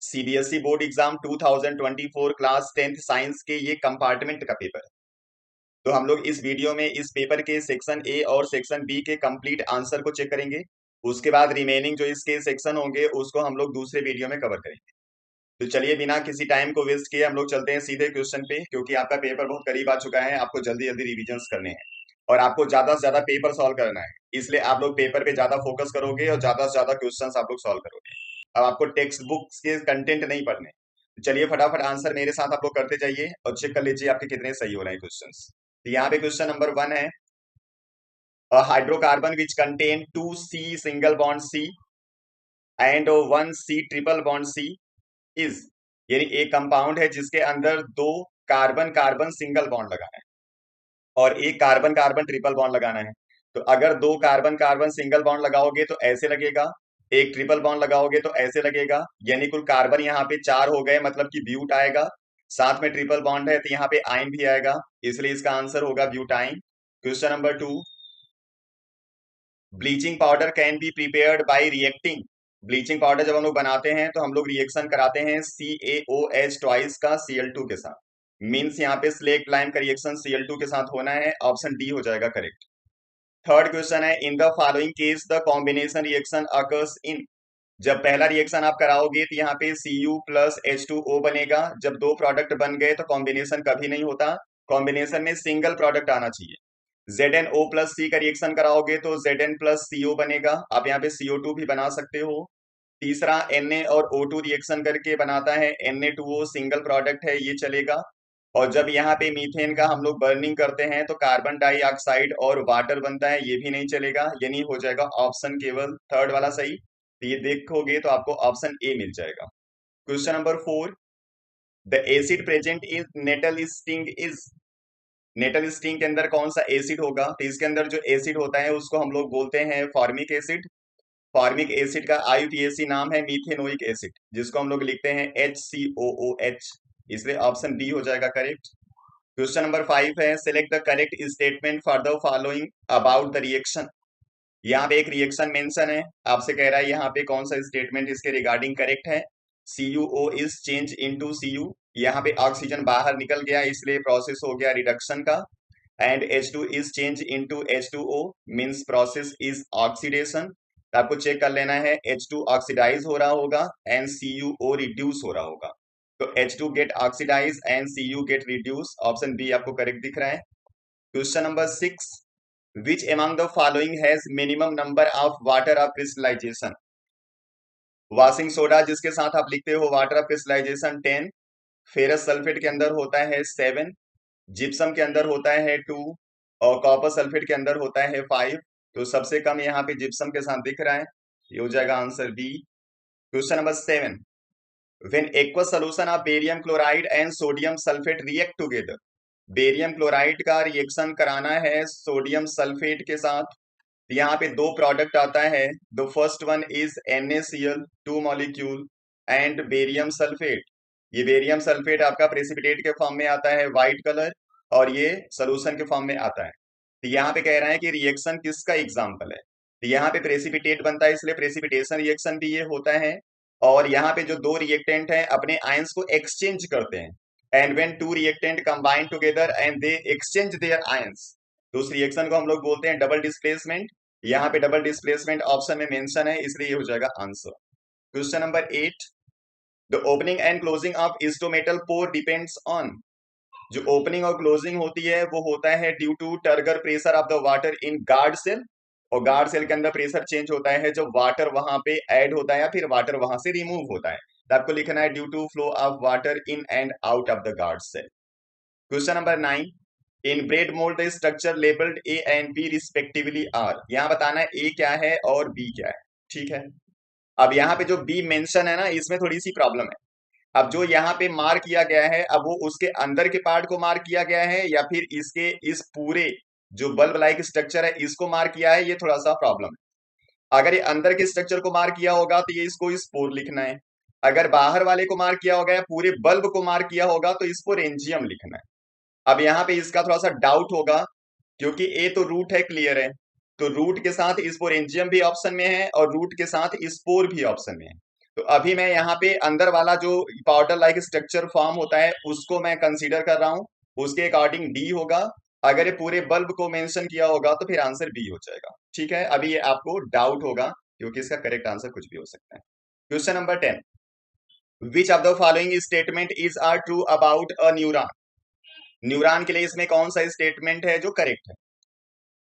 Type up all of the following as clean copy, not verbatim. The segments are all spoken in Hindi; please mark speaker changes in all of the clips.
Speaker 1: CBSE board exam 2024 class 10th science के ये कंपार्टमेंट का पेपर है। तो हम लोग इस वीडियो में इस पेपर के सेक्शन ए और सेक्शन बी के कंप्लीट आंसर को चेक करेंगे। उसके बाद रिमेनिंग जो इसके सेक्शन होंगे उसको हम लोग दूसरे वीडियो में कवर करेंगे। तो चलिए बिना किसी टाइम को वेस्ट किए हम लोग चलते हैं सीधे क्वेश्चन पे, क्योंकि आपका पेपर बहुत करीब आ चुका है। आपको जल्दी जल्दी रिविजन करने हैं और आपको ज्यादा से ज्यादा पेपर सॉल्व करना है, इसलिए आप लोग पेपर पे ज्यादा फोकस करोगे और ज्यादा से ज्यादा क्वेश्चंस आप लोग सॉल्व करोगे। अब आपको टेक्स्ट बुक्स के कंटेंट नहीं पढ़ने। तो चलिए फटाफट आंसर मेरे साथ आप लोग करते जाइए और चेक कर लीजिए आपके कितने सही हो रहे हैं क्वेश्चंस। तो यहाँ पे क्वेश्चन नंबर 1 है, hydrocarbon which contain 2C single bond C and 1C triple bond C is, यानी एक कंपाउंड है जिसके अंदर दो कार्बन कार्बन सिंगल बॉन्ड लगाना है और एक कार्बन कार्बन ट्रिपल बॉन्ड लगाना है। तो अगर दो कार्बन कार्बन सिंगल बॉन्ड लगाओगे तो ऐसे लगेगा, एक ट्रिपल बॉन्ड लगाओगे तो ऐसे लगेगा, यानी कुल कार्बन यहाँ पे 4 हो गए, मतलब कि ब्यूट आएगा। साथ में ट्रिपल बॉन्ड है तो यहाँ पे आइन भी आएगा, इसलिए इसका आंसर होगा butyne. Question number 2, bleaching powder can be prepared by reacting. Bleaching powder जब हम लोग बनाते हैं तो हम लोग रिएक्शन कराते हैं CaOH ट्वाइस का Cl2 के साथ। मीन्स यहाँ पे स्लेक्ट लाइम का रिएक्शन Cl2 के साथ होना है, ऑप्शन डी हो जाएगा करेक्ट। थर्ड क्वेश्चन है, इन the following case the combination reaction occurs in. जब पहला रिएक्शन आप कराओगे तो यहाँ पे Cu प्लस H2O बनेगा। जब दो प्रोडक्ट बन गए तो कॉम्बिनेशन कभी नहीं होता, कॉम्बिनेशन में सिंगल प्रोडक्ट आना चाहिए। ZnO प्लस C का रिएक्शन कराओगे तो Zn प्लस CO बनेगा, आप यहाँ पे CO2 भी बना सकते हो। तीसरा, Na और O2 रिएक्शन करके बनाता है Na2O, सिंगल प्रोडक्ट है, ये चलेगा। और जब यहाँ पे मीथेन का हम लोग बर्निंग करते हैं तो कार्बन डाइऑक्साइड और वाटर बनता है, ये भी नहीं चलेगा, यानी हो जाएगा ऑप्शन केवल थर्ड वाला सही। तो ये देखोगे तो आपको ऑप्शन ए मिल जाएगा। Question number 4, the acid present is nettle sting is. Nettle sting के अंदर कौन सा एसिड होगा? तो इसके अंदर जो एसिड होता है उसको हम लोग बोलते हैं फॉर्मिक एसिड। फॉर्मिक एसिड का IUPAC नाम है मीथेनोइक एसिड, जिसको हम लोग लिखते हैं HCOOH, इसलिए ऑप्शन बी हो जाएगा करेक्ट। क्वेश्चन नंबर 5 है, select the correct statement for the following about the reaction. यहाँ पे एक रिएक्शन मेंशन है, आपसे कह रहा है यहाँ पे कौन सा स्टेटमेंट इसके रिगार्डिंग करेक्ट है। CuO is change into Cu, यहाँ पे ऑक्सीजन बाहर निकल गया इसलिए प्रोसेस हो गया रिडक्शन का। And H2 is change into H2O, means process is oxidation. आपको चेक कर लेना है H2 ऑक्सीडाइज हो रहा होगा एंड CuO रिड्यूस हो रहा होगा। तो H2 get oxidise and Cu get reduce, option B आपको करेक्ट दिख रहा है। Question number 6, which among the following has minimum number of water of crystallization। Washing soda जिसके साथ आप लिखते हो water of crystallisation 10, ferrous sulphate के अंदर होता है 7, जिप्सम के अंदर होता है 2 और कॉपर सल्फेट के अंदर होता है 5। तो सबसे कम यहाँ पे जिप्सम के साथ दिख रहा है, ये हो जाएगा answer B. Question number 7, when aqueous solution of barium chloride and sodium sulphate react together. Barium chloride का रिएक्शन कराना है सोडियम सल्फेट के साथ, यहाँ पे दो प्रोडक्ट आता है। The first one is NaCl 2 molecule and barium sulphate. ये बेरियम सल्फेट आपका प्रेसिपिटेट के फॉर्म में आता है व्हाइट कलर, और ये सोल्यूशन के फॉर्म में आता है। तो यहाँ पे कह रहा है कि रिएक्शन किसका एग्जाम्पल है। तो यहाँ पे प्रेसिपिटेट बनता है इसलिए प्रेसिपिटेशन रिएक्शन भी ये होता है। और यहाँ पे जो दो रिएक्टेंट हैं अपने आयंस को एक्सचेंज करते हैं, and when two reactant combine together and they exchange their ions, तो उस रिएक्शन को हम लोग बोलते हैं डबल डिस्प्लेसमेंट। यहाँ पे डबल डिस्प्लेसमेंट ऑप्शन में मेंशन है, इसलिए ये हो जाएगा answer. Question number 8, the opening and closing of instrumental pore depends on. जो ओपनिंग और क्लोजिंग होती है वो होता है due to turgor pressure of the water in guard cell. और गार्ड सेल के अंदर प्रेशर चेंज होता है जब वाटर वहां पे ऐड होता है या फिर वाटर वहां से रिमूव होता है। तो आपको लिखना है due to flow of water in and out of the guard cell. Question number 9, in bread mould the structure labelled A and B respectively are. यहाँ बताना है A क्या है और B क्या है, ठीक है। अब यहाँ पे जो B मेंशन है ना, इसमें थोड़ी सी प्रॉब्लम है। अब जो यहाँ पे मार्क किया गया है, अब वो उसके अंदर के पार्ट को मार्क किया गया है या फिर इसके इस पूरे जो बल्ब लाइक स्ट्रक्चर है इसको मार्क किया है, ये थोड़ा सा प्रॉब्लम है। अगर ये अंदर के स्ट्रक्चर को मार्क किया होगा तो ये इसको स्पोर लिखना है। अगर बाहर वाले को मार्क किया होगा या पूरे बल्ब को मार्क किया होगा तो इसको रेंजियम लिखना है। अब यहाँ पे इसका थोड़ा सा डाउट होगा, क्योंकि ए तो रूट है, क्लियर है। तो रूट के साथ स्पोरेंजियम भी ऑप्शन में है और रूट के साथ स्पोर भी ऑप्शन में है। तो अभी मैं यहाँ पे अंदर वाला जो पाउडर लाइक स्ट्रक्चर फॉर्म होता है उसको मैं कंसीडर कर रहा हूँ, उसके अकॉर्डिंग डी होगा। अगर ये पूरे बल्ब को मेंशन किया होगा तो फिर आंसर बी हो जाएगा। ठीक है, अभी ये आपको डाउट होगा क्योंकि इसका करेक्ट आंसर कुछ भी हो सकता है। Question number 10, which of the following statement is are true about a neuron. Neuron के लिए इसमें कौन सा स्टेटमेंट है जो करेक्ट है?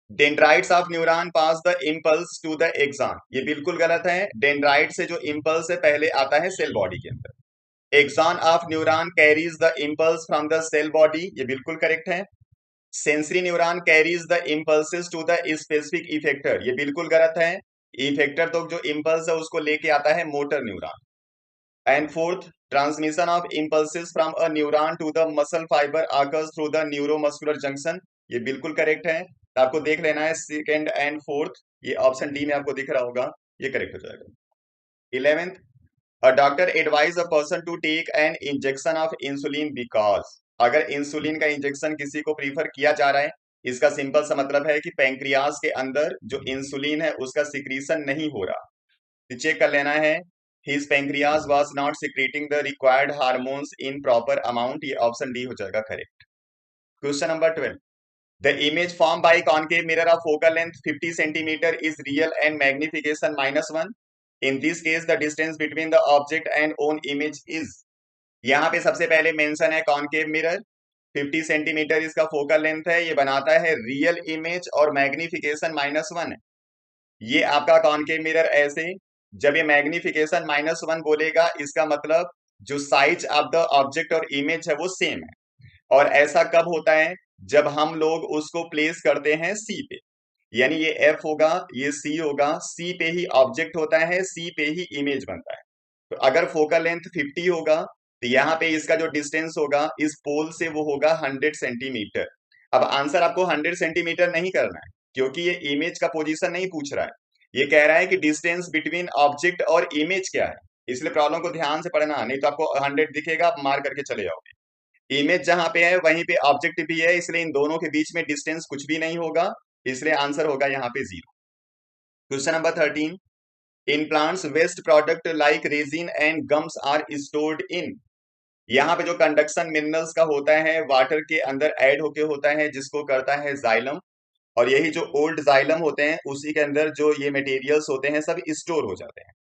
Speaker 1: Dendrites of neuron pass the impulse to the axon, ये बिल्कुल गलत है। डेंड्राइट से जो इम्पल्स है पहले आता है सेल बॉडी के अंदर। Axon of neuron carries the impulse from the cell body, ये बिल्कुल करेक्ट है। Sensory neuron carries the impulses to the specific effector, ये बिल्कुल गलत है। इफेक्टर तो जो इम्पल्स है उसको लेके आता है motor neuron. And fourth, transmission of impulses from a neuron to the muscle fibre occurs through the neuromuscular junction, ये बिल्कुल करेक्ट है। तो आपको देख लेना है सेकेंड एंड फोर्थ, ये ऑप्शन डी में आपको दिख रहा होगा, ये करेक्ट हो जाएगा। 11th, a doctor advise a person to take an injection of insulin because, अगर इंसुलिन का इंजेक्शन किसी को प्रीफर किया जा रहा है, इसका सिंपल सा मतलब है कि पैंक्रियाज के अंदर जो इंसुलिन है उसका सिक्रीशन नहीं हो रहा। तो चेक कर लेना है, his pancreas was not secreting the required hormones in proper amount, ये ऑप्शन डी हो जाएगा correct. Question number 12, the image formed by concave mirror of focal length 50 centimeter is real and magnification -1, in this case the distance between the object and own image is, यहाँ पे सबसे पहले मेंशन है कॉनकेव मिरर, 50 सेंटीमीटर इसका फोकल लेंथ है, ये बनाता है रियल इमेज और मैग्निफिकेशन -1 है। ये आपका कॉनकेव मिरर ऐसे, जब ये मैग्निफिकेशन -1 बोलेगा इसका मतलब जो साइज ऑफ द ऑब्जेक्ट और इमेज है वो सेम है। और ऐसा कब होता है? जब हम लोग उसको प्लेस करते हैं सी पे, यानी ये एफ होगा, ये सी होगा, सी पे ही ऑब्जेक्ट होता है, सी पे ही इमेज बनता है। तो अगर फोकल लेंथ 50 होगा तो यहाँ पे इसका जो डिस्टेंस होगा इस पोल से वो होगा 100 सेंटीमीटर। अब आंसर आपको 100 सेंटीमीटर नहीं करना है क्योंकि ये इमेज का पोजीशन नहीं पूछ रहा है, ये कह रहा है कि डिस्टेंस बिटवीन ऑब्जेक्ट और इमेज क्या है। इसलिए प्रॉब्लम को ध्यान से पढ़ना, नहीं तो आपको 100 दिखेगा, आप मार करके चले जाओगे। इमेज जहां पे है वहीं पे ऑब्जेक्ट भी है, इसलिए इन दोनों के बीच में डिस्टेंस कुछ भी नहीं होगा, इसलिए आंसर होगा यहाँ पे 0। Question number 13, in plants waste product like resin and gums are stored in, यहाँ पे जो कंडक्शन मिनरल्स का होता है वाटर के अंदर ऐड होके होता है जिसको करता है जाइलम, और यही जो ओल्ड जाइलम होते हैं उसी के अंदर जो ये मटेरियल्स होते हैं सब स्टोर हो जाते हैं,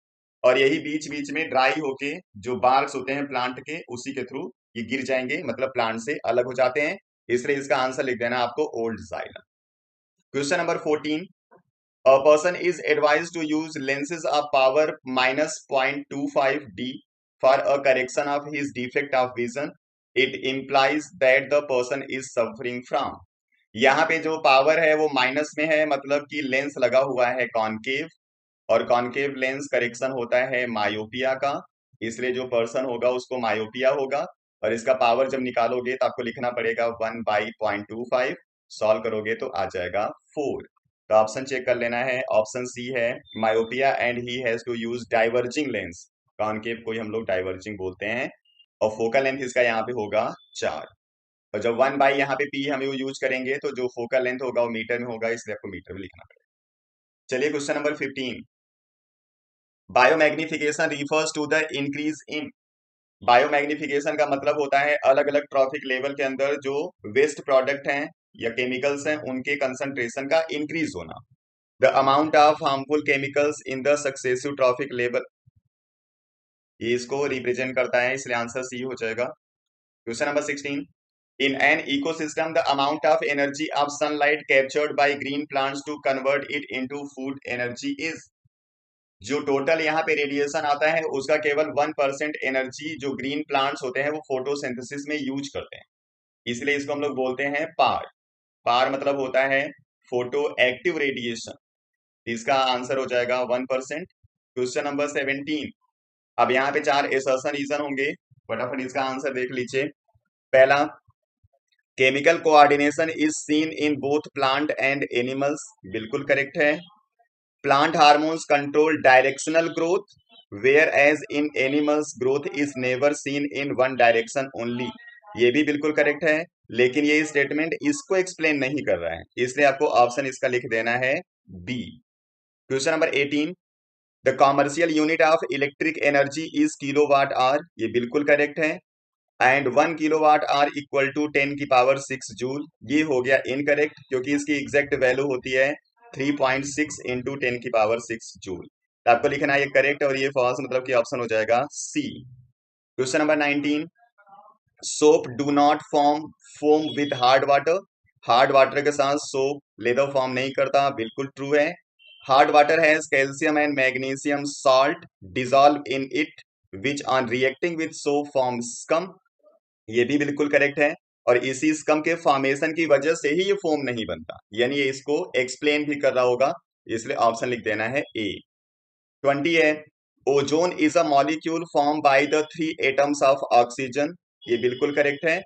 Speaker 1: और यही बीच बीच में ड्राई होके जो बार्क्स होते हैं प्लांट के उसी के थ्रू ये गिर जाएंगे, मतलब प्लांट से अलग हो जाते हैं, इसलिए इसका आंसर लिख देना आपको old xylem. Question number 14, a person is advised to use lenses of power -0.25 D for a correction of his defect of vision. It implies that the person is suffering from, यहाँ पे जो पावर है वो माइनस में है, मतलब कि लेंस लगा हुआ है कॉनकेव, और कॉनकेव लेंस करेक्शन होता है मायोपिया का, इसलिए जो पर्सन होगा उसको मायोपिया होगा। और इसका पावर जब निकालोगे तो आपको लिखना पड़ेगा 1/0.25, सॉल्व करोगे तो आ जाएगा 4। तो ऑप्शन चेक कर लेना है, ऑप्शन सी है myopia and he has to use diverging lens, concave को ही हम लोग डाइवर्जिंग बोलते हैं, और फोकल लेंथ इसका यहाँ पे होगा 4। और जब 1 बाई यहाँ पे पी हम यूज करेंगे तो जो फोकल लेंथ होगा वो मीटर में होगा, इसलिए आपको मीटर में लिखना पड़ेगा। चलिए question number 15, biomagnification refers to the increase in, biomagnification का मतलब होता है अलग अलग ट्रॉफिक लेवल के अंदर जो वेस्ट प्रोडक्ट हैं या केमिकल्स हैं उनके कंसंट्रेशन का इंक्रीज होना, the amount of harmful chemicals in the successive trophic level, ये इसको रिप्रेजेंट करता है, इसलिए आंसर सी हो जाएगा। Question number 16, in an ecosystem the amount of energy of sunlight captured by green plants to convert it into food energy is, जो टोटल यहाँ पे रेडिएशन आता है उसका केवल 1% एनर्जी जो ग्रीन प्लांट्स होते हैं वो फोटोसिंथेसिस में यूज करते हैं, इसलिए इसको हम लोग बोलते हैं पार। पार मतलब होता है फोटो एक्टिव रेडिएशन, इसका आंसर हो जाएगा 1%। क्वेश्चन नंबर 17, अब यहाँ पे 4 एसर्शन रीजन होंगे, फटाफट इसका आंसर देख लीजिए। पहला, chemical coordination is seen in both plant and animals, बिल्कुल करेक्ट है। Plant hormones control directional growth, whereas in animals growth is never seen in one direction only, ये भी बिल्कुल करेक्ट है, लेकिन ये स्टेटमेंट इसको एक्सप्लेन नहीं कर रहा है, इसलिए आपको ऑप्शन इसका लिख देना है B. Question number 18, the commercial unit of electric energy is kilowatt hour, ये बिल्कुल करेक्ट है। And 1 kilowatt hour equal to 10 की पावर 6 जूल, ये हो गया इनकरेक्ट, क्योंकि इसकी एग्जैक्ट वैल्यू होती है 3.6 इंटू 10 की पावर 6 जूल। तो आपको लिखना है ये करेक्ट और ये फॉल्स, मतलब कि ऑप्शन हो जाएगा C. Question number 19, soap do not form foam with hard water, hard water के साथ सोप लेदर फॉर्म नहीं करता, बिल्कुल ट्रू है। Hard water has calcium and magnesium salt dissolve in it which on reacting with soap form scum, ये भी बिल्कुल करेक्ट है। और इसी स्कम के फॉर्मेशन की वजह से ही ये फोम नहीं बनता, यानी ये इसको एक्सप्लेन भी कर रहा होगा, इसलिए ऑप्शन लिख देना है ए। 20 है, ozone is a molecule form by the 3 atoms of oxygen, ये बिल्कुल करेक्ट है।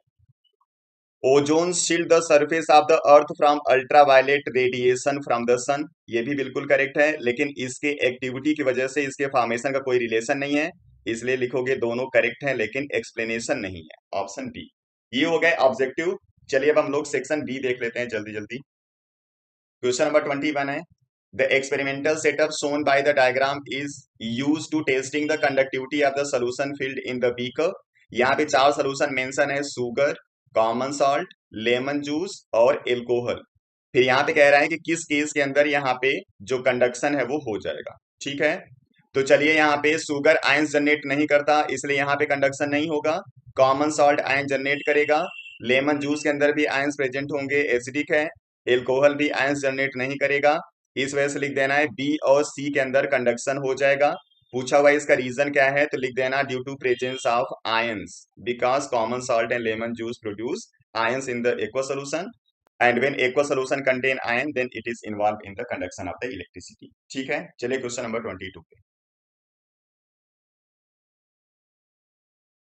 Speaker 1: Ozone shield the surface of the earth from ultraviolet radiation from the sun, ये भी बिल्कुल करेक्ट है, लेकिन इसके एक्टिविटी की वजह से इसके फॉर्मेशन का कोई रिलेशन नहीं है, इसलिए लिखोगे दोनों करेक्ट है लेकिन एक्सप्लेनेशन नहीं है, ऑप्शन बी। ये हो गए ऑब्जेक्टिव। चलिए अब हम लोग सेक्शन बी देख लेते हैं जल्दी जल्दी। क्वेश्चन नंबर 21 है, the experimental setup shown by the diagram is used to testing the conductivity of the solution filled in the beaker। यहाँ पे 4 सोल्यूशन मेंशन है, sugar, common salt, lemon juice और एल्कोहल। फिर यहाँ पे कह रहा है कि किस केस के अंदर यहाँ पे जो कंडक्शन है वो हो जाएगा, ठीक है। तो चलिए यहाँ पे सुगर आयंस जनरेट नहीं करता, इसलिए यहाँ पे कंडक्शन नहीं होगा। कॉमन सॉल्ट आयन जनरेट करेगा, लेमन जूस के अंदर भी आयंस प्रेजेंट होंगे, एसिडिक है। एल्कोहल भी आयंस जनरेट नहीं करेगा, इस वजह से लिख देना है बी और सी के अंदर कंडक्शन हो जाएगा। पूछा हुआ इसका रीजन क्या है, तो लिख देना due to presence of ions, because common salt and lemon juice produce ions in the aqua solution, and when aqua solution contain ion then it is involve in the conduction of the electricity, ठीक है। चलिए क्वेश्चन नंबर 22 पे।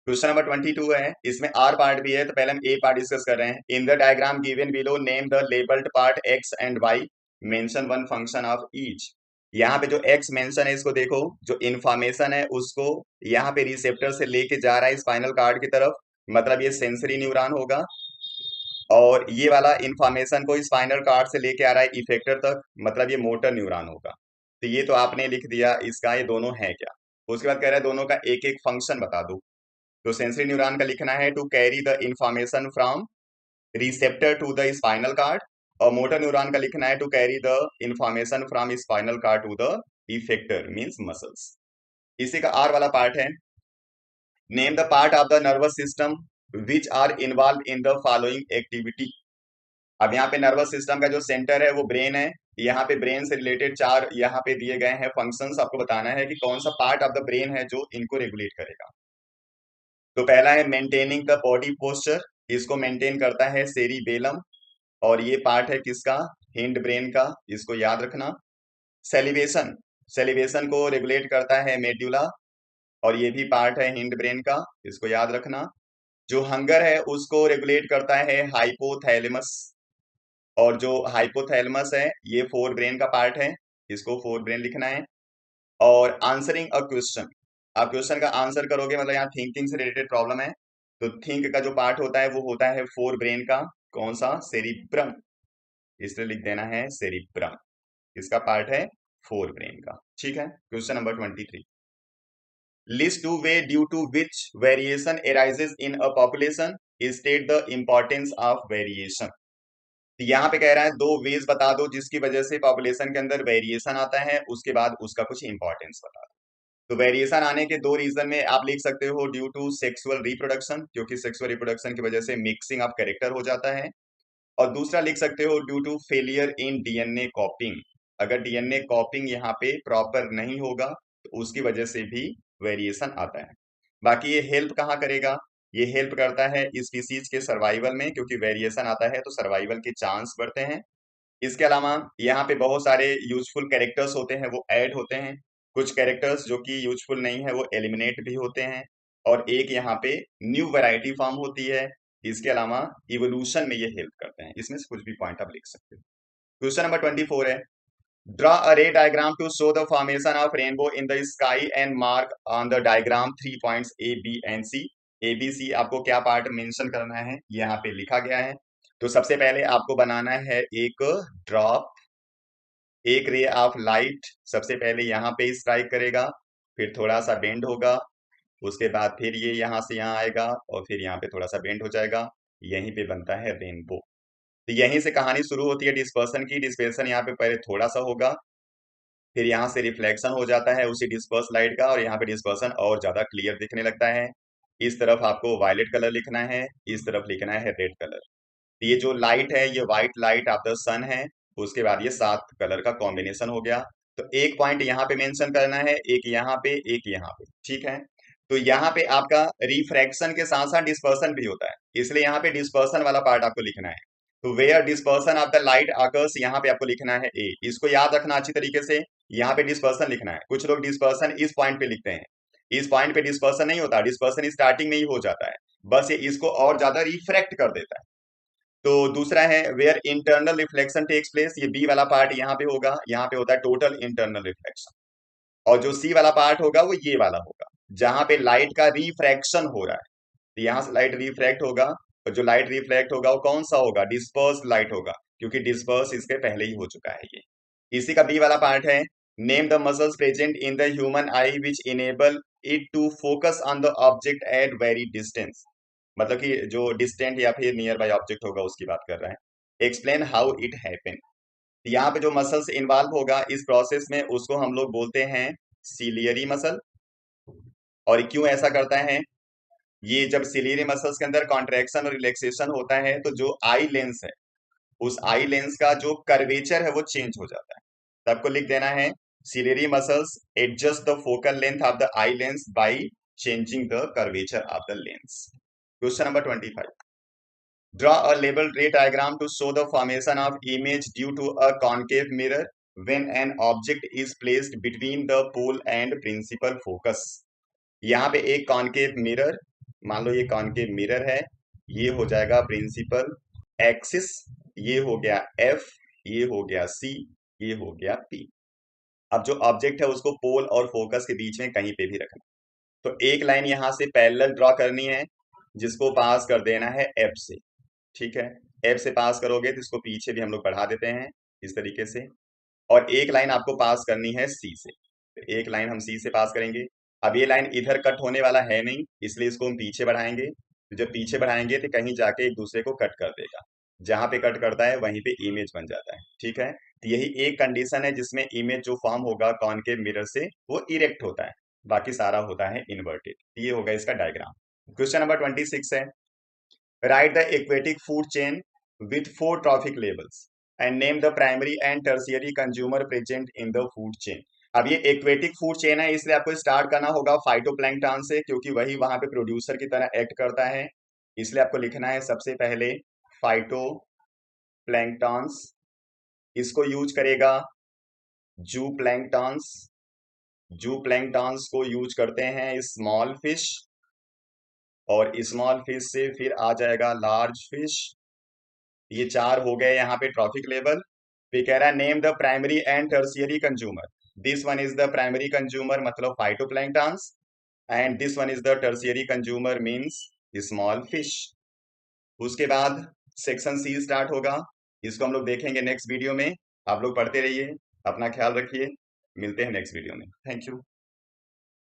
Speaker 1: क्वेश्चन नंबर 22 है, इसमें आर पार्ट भी है, तो पहले हम ए पार्ट डिस्कस कर रहे हैं। In the diagram given below name the labelled part X and Y, mention one function of each. यहाँ पे जो एक्स मेंशन है इसको देखो, जो इन्फॉर्मेशन है उसको यहाँ पे रिसेप्टर से लेके जा रहा है स्पाइनल कार्ड की तरफ, मतलब ये सेंसरी न्यूरॉन होगा। और ये वाला इन्फॉर्मेशन को स्पाइनल कार्ड से लेके आ रहा है इफेक्टर तक, मतलब ये मोटर न्यूरॉन होगा। तो ये तो आपने लिख दिया इसका, ये दोनों है क्या। उसके बाद कह रहा है दोनों का एक एक फंक्शन बता दो। तो सेंसरी न्यूरॉन का लिखना है to carry the information from receptor to the spinal cord, और मोटर न्यूरॉन का लिखना है to carry the information from spinal cord to the effector means muscles. इसी का आर वाला पार्ट है, name the part of the nervous system which are involve in the following activity. अब यहाँ पे नर्वस सिस्टम का जो सेंटर है वो ब्रेन है, यहाँ पे ब्रेन से रिलेटेड 4 यहाँ पे दिए गए हैं फंक्शंस, आपको बताना है कि कौन सा पार्ट ऑफ द ब्रेन है जो इनको रेगुलेट करेगा। तो पहला है मेंटेनिंग द बॉडी पोस्चर, इसको मेंटेन करता है सेरिबेलम, और ये पार्ट है किसका, हिंड ब्रेन का, इसको याद रखना। सेलिवेशन, सेलिवेशन को रेगुलेट करता है मेड्यूला, और ये भी पार्ट है हिंड ब्रेन का, इसको याद रखना। जो हंगर है उसको रेगुलेट करता है हाइपोथैलेमस, और जो हाइपोथैलेमस है ये फोर ब्रेन का पार्ट है, इसको फोर ब्रेन लिखना है। और आंसरिंग अ क्वेश्चन, आप क्वेश्चन का आंसर करोगे, मतलब यहाँ थिंकिंग से रिलेटेड प्रॉब्लम है, तो थिंक का जो पार्ट होता है वो होता है फोर ब्रेन का, कौन सा, सेरिब्रम, इसलिए लिख देना है सेरिब्रम, इसका पार्ट है फोर ब्रेन का, ठीक है। Question number 23, list two way due to which variation arises in a population, state the importance of variation. यहाँ पे कह रहा है दो वेज बता दो जिसकी वजह से पॉपुलेशन के अंदर वेरिएशन आता है, उसके बाद उसका कुछ इंपॉर्टेंस बता दो। तो वेरिएशन आने के दो रीजन में आप लिख सकते हो, ड्यू टू सेक्सुअल रिप्रोडक्शन, क्योंकि सेक्सुअल रिप्रोडक्शन की वजह से मिक्सिंग ऑफ कैरेक्टर हो जाता है। और दूसरा लिख सकते हो due to failure in DNA copying, अगर डीएनए कॉपिंग यहाँ पे प्रॉपर नहीं होगा तो उसकी वजह से भी वेरिएशन आता है। बाकी ये हेल्प कहाँ करेगा, ये हेल्प करता है स्पीसीज के सर्वाइवल में, क्योंकि वेरिएशन आता है तो सर्वाइवल के चांस बढ़ते हैं। इसके अलावा यहाँ पे बहुत सारे यूजफुल कैरेक्टर्स होते हैं वो ऐड होते हैं, कुछ कैरेक्टर्स जो कि यूजफुल नहीं है वो एलिमिनेट भी होते हैं, और एक यहाँ पे न्यू वैरायटी फॉर्म होती है। इसके अलावा इवोल्यूशन में ये हेल्प करते हैं, इसमें से कुछ भी पॉइंट आप लिख सकते हो। क्वेश्चन नंबर 24 है, draw a ray diagram to show the formation of rainbow in the sky and mark on the diagram 3 points A B and C. A B C आपको क्या पार्ट मेंशन करना है, यहाँ पे लिखा गया है। तो सबसे पहले आपको बनाना है एक ड्रॉप एक रे ऑफ लाइट सबसे पहले यहाँ पे स्ट्राइक करेगा, फिर थोड़ा सा बेंड होगा, उसके बाद फिर ये यहाँ से यहाँ आएगा और फिर यहाँ पे थोड़ा सा बेंड हो जाएगा, यहीं पे बनता है रेनबो। तो यहीं से कहानी शुरू होती है डिस्पर्सन की। डिस्पर्सन यहाँ पे पहले थोड़ा सा होगा, फिर यहाँ से रिफ्लेक्शन हो जाता है उसी डिस्पर्स लाइट का, और यहाँ पे डिस्पर्सन और ज्यादा क्लियर दिखने लगता है। इस तरफ आपको वायलेट कलर लिखना है, इस तरफ लिखना है रेड कलर। ये जो लाइट है ये व्हाइट लाइट ऑफ द सन है। उसके बाद ये 7 कलर का कॉम्बिनेशन हो गया। तो एक पॉइंट यहाँ पे मेंशन करना है, एक यहाँ पे, एक यहाँ पे, ठीक है। तो यहाँ पे आपका रिफ्रैक्शन के साथ साथ डिस्पर्सन भी होता है, इसलिए यहाँ पे डिस्पर्सन वाला पार्ट आपको लिखना है। तो where dispersion of the light occurs, यहाँ पे आपको लिखना है ए। इसको याद रखना अच्छी तरीके से, यहाँ पे डिस्पर्सन लिखना है। कुछ लोग डिस्पर्सन इस पॉइंट पे लिखते हैं, इस पॉइंट पे डिस्पर्सन नहीं होता, डिस्पर्सन स्टार्टिंग में ही हो जाता है, बस ये इसको और ज्यादा रिफ्रैक्ट कर देता है। तो दूसरा है where internal reflection takes place, ये बी वाला पार्ट यहाँ पे होगा, यहाँ पे होता है टोटल इंटरनल रिफ्लेक्शन। और जो सी वाला पार्ट होगा वो ये वाला होगा, जहां पे लाइट का रिफ्रैक्शन हो रहा है। तो यहाँ से लाइट रिफ्रैक्ट होगा, और जो लाइट रिफ्लेक्ट होगा वो कौन सा होगा, डिस्पर्स लाइट होगा, क्योंकि डिस्पर्स इसके पहले ही हो चुका है ये। इसी का बी वाला पार्ट है name the muscles present in the human eye which enable it to focus on the object at very distance. मतलब कि जो डिस्टेंट या फिर नियर बाय ऑब्जेक्ट होगा उसकी बात कर रहा है। Explain how it happen. यहाँ पे जो मसल्स इन्वॉल्व होगा इस प्रोसेस में उसको हम लोग बोलते हैं सिलियरी मसल। और क्यों ऐसा करता है, ये जब सिलियरी मसल्स के अंदर कॉन्ट्रैक्शन और रिलैक्सेशन होता है तो जो आई लेंस है उस आई लेंस का जो कर्वेचर है वो चेंज हो जाता है। तो आपको लिख देना है ciliary muscles adjust the focal length of the eye lens by changing the curvature of the lens. Question number 25, draw a labeled ray diagram to show the formation of image due to a concave mirror when an object is placed between the pole and principal focus। यहाँ पे एक कॉनकेव मिरर, मान लो ये कॉनकेव मिरर है, ये हो जाएगा प्रिंसिपल एक्सिस, ये हो गया एफ, ये हो गया सी, ये हो गया पी। अब जो ऑब्जेक्ट है उसको पोल और फोकस के बीच में कहीं पे भी रखना। तो एक लाइन यहां से पैरेलल ड्रॉ करनी है जिसको पास कर देना है एफ से, ठीक है। एफ से पास करोगे तो इसको पीछे भी हम लोग बढ़ा देते हैं इस तरीके से। और एक लाइन आपको पास करनी है सी से, तो एक लाइन हम सी से पास करेंगे। अब ये लाइन इधर कट होने वाला है नहीं, इसलिए इसको हम पीछे बढ़ाएंगे। तो जब पीछे बढ़ाएंगे तो कहीं जाके एक दूसरे को कट कर देगा, जहां पे कट करता है वहीं पे इमेज बन जाता है, ठीक है। तो यही एक कंडीशन है जिसमें इमेज जो फॉर्म होगा कॉनकेव मिरर से वो इरेक्ट होता है, बाकी सारा होता है इन्वर्टेड। ये होगा इसका डायग्राम। क्वेश्चन नंबर 26 है right the aquatic food chain with 4 trophic levels and name the primary and tertiary consumer present in the food chain. अब ये एक्वेटिक फूड चेन है, इसलिए आपको स्टार्ट करना होगा फाइटोप्लैंक्टन से, क्योंकि वही वहां पे प्रोड्यूसर की तरह एक्ट करता है। इसलिए आपको लिखना है सबसे पहले फाइटोप्लैंक्टन्स, इसको यूज करेगा जू प्लैंक्टन्स, जू प्लैंक्टन्स को यूज करते हैं स्मॉल फिश, और स्मॉल फिश से फिर आ जाएगा लार्ज फिश। ये 4 हो गए यहाँ पे ट्रॉफिक लेवल। फिर कह रहा है name the primary and tertiary consumer. This one is the primary consumer मतलब phytoplanktons, and this one is the tertiary consumer means small fish. उसके बाद सेक्शन सी स्टार्ट होगा, इसको हम लोग देखेंगे नेक्स्ट वीडियो में। आप लोग पढ़ते रहिए, अपना ख्याल रखिए, मिलते हैं नेक्स्ट वीडियो में। Thank you.